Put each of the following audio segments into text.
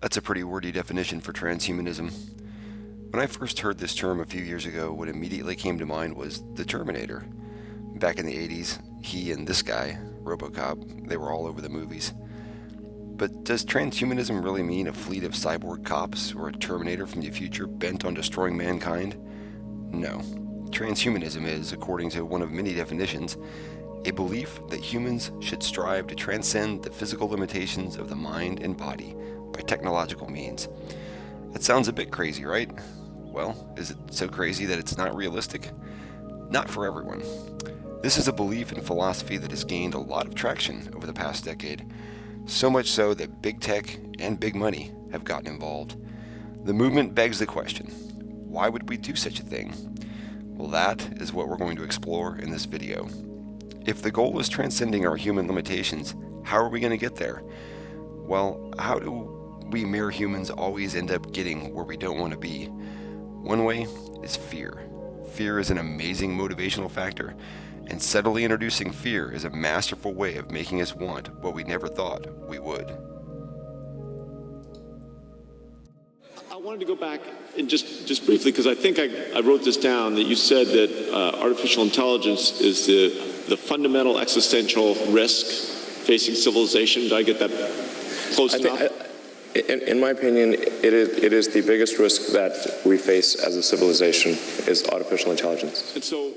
That's a pretty wordy definition for transhumanism. When I first heard this term a few years ago, what immediately came to mind was the Terminator. Back in the 80s, he and this guy, RoboCop, they were all over the movies. But does transhumanism really mean a fleet of cyborg cops or a Terminator from the future bent on destroying mankind? No. Transhumanism is, according to one of many definitions, a belief that humans should strive to transcend the physical limitations of the mind and body by technological means. That sounds a bit crazy, right? Well, is it so crazy that it's not realistic? Not for everyone. This is a belief and philosophy that has gained a lot of traction over the past decade, so much so that big tech and big money have gotten involved. The movement begs the question, why would we do such a thing? Well, that is what we're going to explore in this video. If the goal is transcending our human limitations, how are we going to get there? Well, how do we mere humans always end up getting where we don't want to be? One way is fear. Fear is an amazing motivational factor, and subtly introducing fear is a masterful way of making us want what we never thought we would. I wanted to go back and just briefly, because I think I wrote this down, that you said that artificial intelligence is the fundamental existential risk facing civilization. Did I get that close enough? In my opinion, it is the biggest risk that we face as a civilization is artificial intelligence. And so,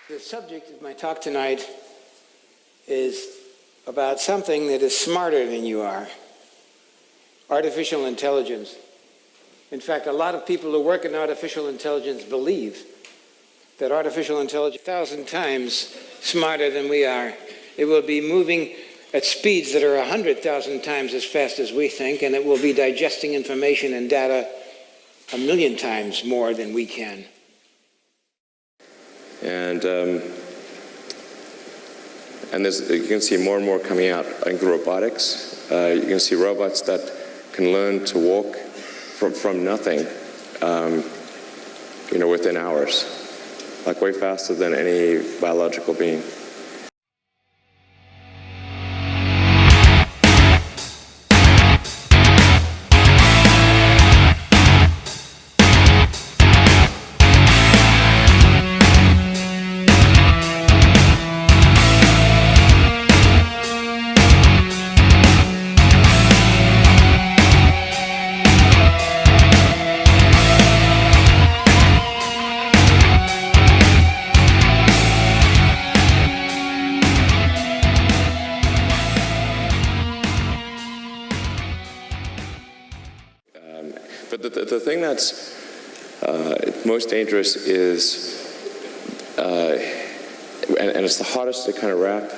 the subject of my talk tonight is about something that is smarter than you are, artificial intelligence. In fact, a lot of people who work in artificial intelligence believe that artificial intelligence is 1,000 times smarter than we are. It will be moving at speeds that are 100,000 times as fast as we think, and it will be digesting information and data 1,000,000 times more than we can. And you can see more and more coming out. I think the robotics, you can see robots that can learn to walk from nothing, within hours, like way faster than any biological being. But the thing that's most dangerous is, and it's the hardest to kind of wrap,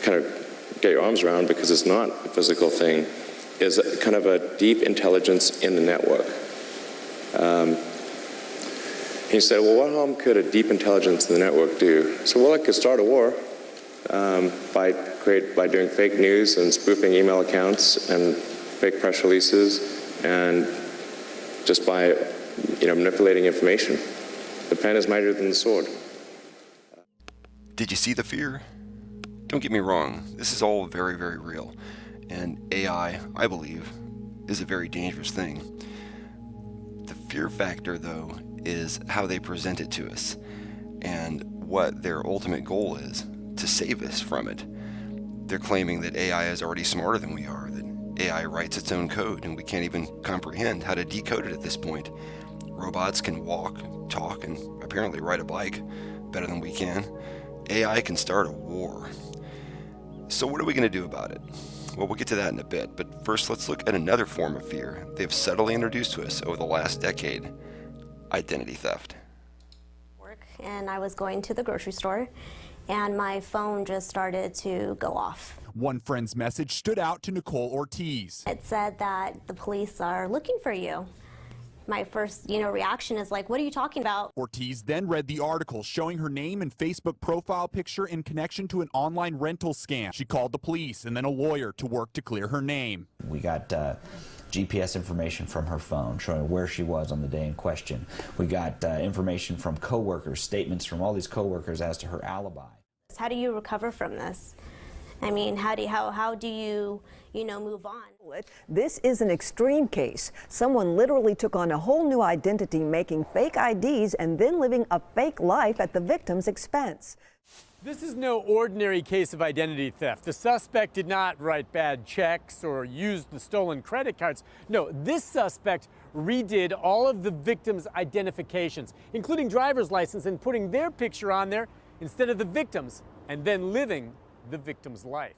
kind of get your arms around because it's not a physical thing, is kind of a deep intelligence in the network. He said, well, what harm could a deep intelligence in the network do? So, well, it could start a war by doing fake news and spoofing email accounts and fake press releases, and just by manipulating information. The pen is mightier than the sword. Did you see the fear? Don't get me wrong, this is all very, very real, and AI, I believe, is a very dangerous thing. The fear factor, though, is how they present it to us, and what their ultimate goal is, to save us from it. They're claiming that AI is already smarter than we are, that AI writes its own code and we can't even comprehend how to decode it at this point. Robots can walk, talk, and apparently ride a bike better than we can. AI can start a war. So what are we going to do about it? Well, we'll get to that in a bit, but first let's look at another form of fear they have subtly introduced to us over the last decade: identity theft. And I was going to the grocery store, and my phone just started to go off. One friend's message stood out to Nicole Ortiz. It said that the police are looking for you. My first, reaction is like, what are you talking about? Ortiz then read the article showing her name and Facebook profile picture in connection to an online rental scam. She called the police and then a lawyer to work to clear her name. We got GPS information from her phone showing where she was on the day in question. We got information from coworkers, statements from all these coworkers as to her alibi. How do you recover from this? I mean, how do you move on? This is an extreme case. Someone literally took on a whole new identity, making fake IDs and then living a fake life at the victim's expense. This is no ordinary case of identity theft. The suspect did not write bad checks or use the stolen credit cards. No, this suspect redid all of the victim's identifications, including driver's license, and putting their picture on there instead of the victim's, and then living the victim's life.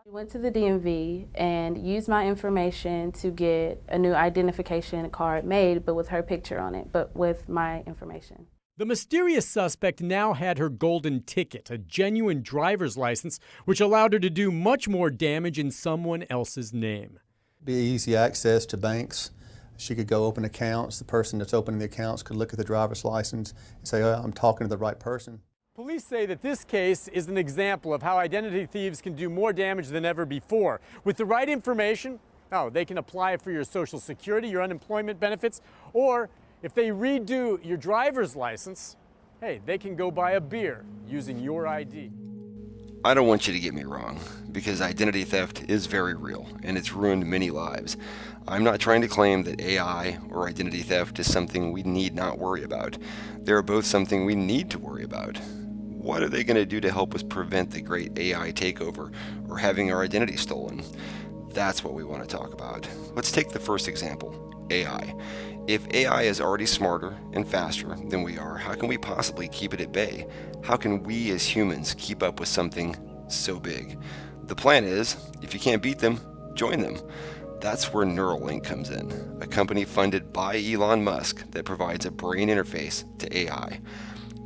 We went to the DMV and used my information to get a new identification card made, but with her picture on it, but with my information. The mysterious suspect now had her golden ticket, a genuine driver's license, which allowed her to do much more damage in someone else's name. Be easy access to banks. She could go open accounts. The person that's opening the accounts could look at the driver's license and say, oh, I'm talking to the right person. Police say that this case is an example of how identity thieves can do more damage than ever before. With the right information, they can apply for your Social Security, your unemployment benefits, or if they redo your driver's license, they can go buy a beer using your ID. I don't want you to get me wrong, because identity theft is very real, and it's ruined many lives. I'm not trying to claim that AI or identity theft is something we need not worry about. They're both something we need to worry about. What are they going to do to help us prevent the great AI takeover or having our identity stolen? That's what we want to talk about. Let's take the first example, AI. If AI is already smarter and faster than we are, how can we possibly keep it at bay? How can we as humans keep up with something so big? The plan is, if you can't beat them, join them. That's where Neuralink comes in, a company funded by Elon Musk that provides a brain interface to AI.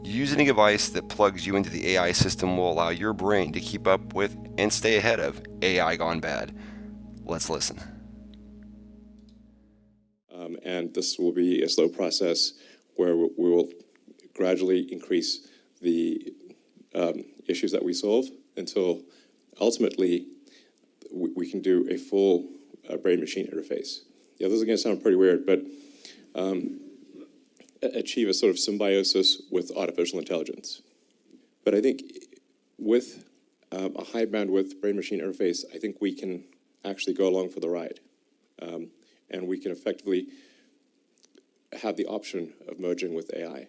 Using a device that plugs you into the AI system will allow your brain to keep up with and stay ahead of AI gone bad. Let's listen. And this will be a slow process where we will gradually increase the issues that we solve until ultimately we can do a full brain-machine interface. Yeah, this is going to sound pretty weird, but achieve a sort of symbiosis with artificial intelligence. But I think with a high bandwidth brain-machine interface, I think we can actually go along for the ride. And we can effectively have the option of merging with AI. I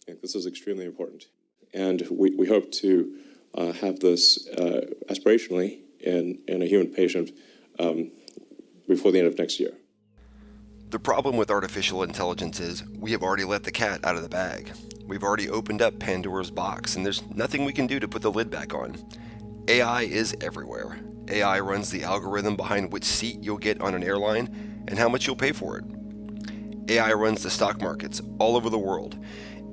think this is extremely important. And we hope to have this aspirationally in a human patient before the end of next year. The problem with artificial intelligence is we have already let the cat out of the bag. We've already opened up Pandora's box, and there's nothing we can do to put the lid back on. AI is everywhere. AI runs the algorithm behind which seat you'll get on an airline and how much you'll pay for it. AI runs the stock markets all over the world.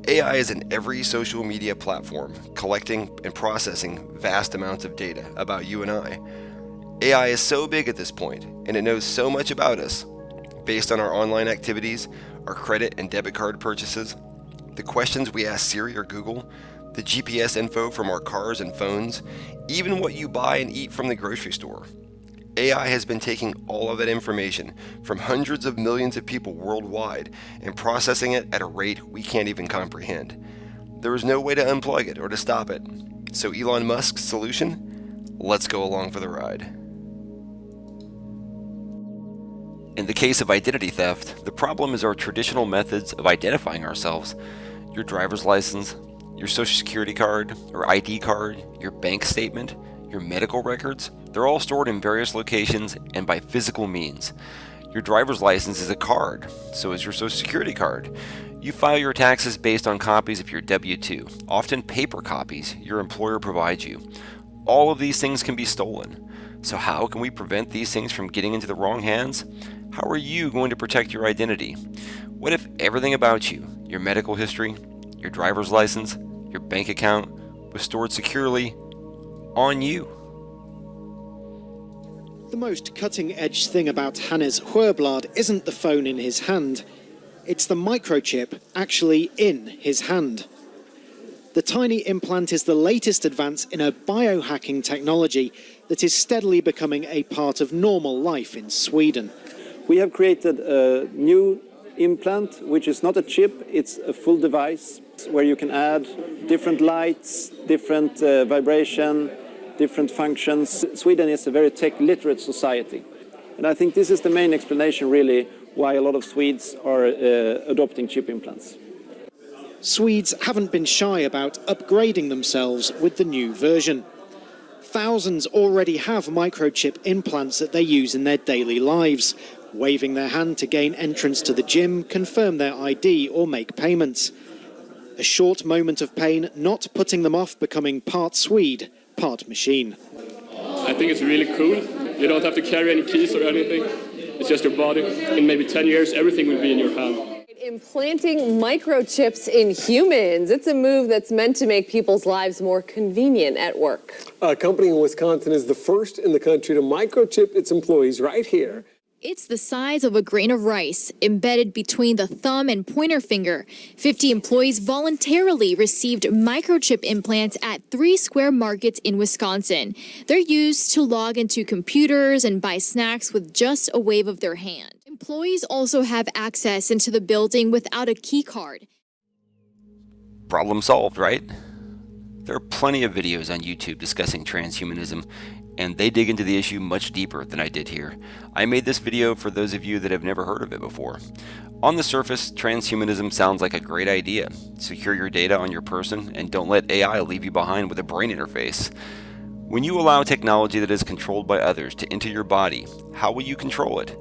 AI is in every social media platform, collecting and processing vast amounts of data about you and I. AI is so big at this point, and it knows so much about us, based on our online activities, our credit and debit card purchases, the questions we ask Siri or Google, the GPS info from our cars and phones, even what you buy and eat from the grocery store. AI has been taking all of that information from hundreds of millions of people worldwide and processing it at a rate we can't even comprehend. There is no way to unplug it or to stop it. So Elon Musk's solution? Let's go along for the ride. In the case of identity theft, the problem is our traditional methods of identifying ourselves. Your driver's license, your social security card or ID card, your bank statement, your medical records, they're all stored in various locations and by physical means. Your driver's license is a card, so is your social security card. You file your taxes based on copies of your W-2, often paper copies your employer provides you. All of these things can be stolen. So how can we prevent these things from getting into the wrong hands? How are you going to protect your identity? What if everything about you, your medical history, your driver's license, your bank account, was stored securely on you? The most cutting-edge thing about Hannes Huerblad isn't the phone in his hand. It's the microchip actually in his hand. The tiny implant is the latest advance in a biohacking technology that is steadily becoming a part of normal life in Sweden. We have created a new implant, which is not a chip, it's a full device where you can add different lights, different vibration, different functions. Sweden is a very tech-literate society. And I think this is the main explanation, really, why a lot of Swedes are adopting chip implants. Swedes haven't been shy about upgrading themselves with the new version. Thousands already have microchip implants that they use in their daily lives, waving their hand to gain entrance to the gym, confirm their ID or make payments. A short moment of pain not putting them off becoming part Swede, part machine. I think it's really cool. You don't have to carry any keys or anything. It's just your body. In maybe 10 years, everything will be in your hand. Implanting microchips in humans. It's a move that's meant to make people's lives more convenient at work. A company in Wisconsin is the first in the country to microchip its employees right here. It's the size of a grain of rice, embedded between the thumb and pointer finger. 50 employees voluntarily received microchip implants at 3 square markets in Wisconsin. They're used to log into computers and buy snacks with just a wave of their hand. Employees also have access into the building without a key card. Problem solved, right? There are plenty of videos on YouTube discussing transhumanism, and they dig into the issue much deeper than I did here. I made this video for those of you that have never heard of it before. On the surface, transhumanism sounds like a great idea. Secure your data on your person and don't let AI leave you behind with a brain interface. When you allow technology that is controlled by others to enter your body, how will you control it?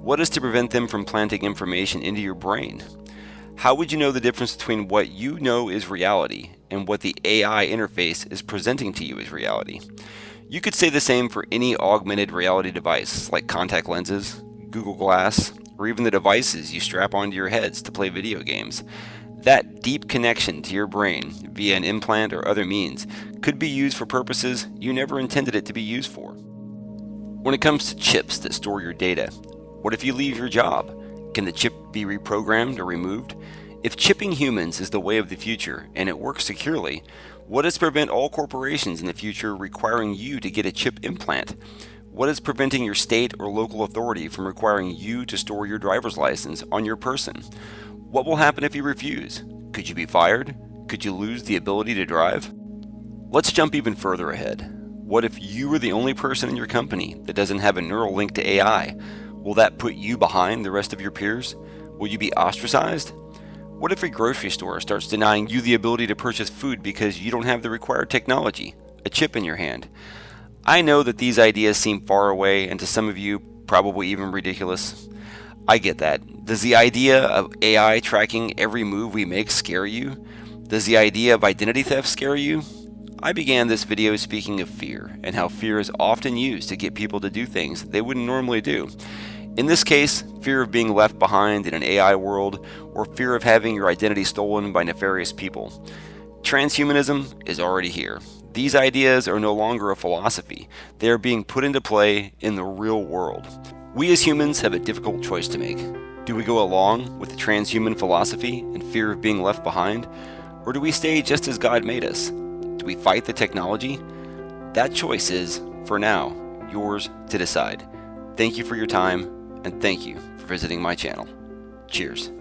What is to prevent them from planting information into your brain? How would you know the difference between what you know is reality and what the AI interface is presenting to you as reality? You could say the same for any augmented reality device like contact lenses, Google Glass, or even the devices you strap onto your heads to play video games. That deep connection to your brain via an implant or other means could be used for purposes you never intended it to be used for. When it comes to chips that store your data, what if you leave your job? Can the chip be reprogrammed or removed? If chipping humans is the way of the future and it works securely, what is to prevent all corporations in the future requiring you to get a chip implant? What is preventing your state or local authority from requiring you to store your driver's license on your person? What will happen if you refuse? Could you be fired? Could you lose the ability to drive? Let's jump even further ahead. What if you are the only person in your company that doesn't have a neural link to AI? Will that put you behind the rest of your peers? Will you be ostracized? What if a grocery store starts denying you the ability to purchase food because you don't have the required technology, a chip in your hand? I know that these ideas seem far away and to some of you probably even ridiculous. I get that. Does the idea of AI tracking every move we make scare you? Does the idea of identity theft scare you? I began this video speaking of fear and how fear is often used to get people to do things they wouldn't normally do. In this case, fear of being left behind in an AI world or fear of having your identity stolen by nefarious people. Transhumanism is already here. These ideas are no longer a philosophy. They are being put into play in the real world. We as humans have a difficult choice to make. Do we go along with the transhuman philosophy and fear of being left behind? Or do we stay just as God made us? Do we fight the technology? That choice is, for now, yours to decide. Thank you for your time, and thank you for visiting my channel. Cheers.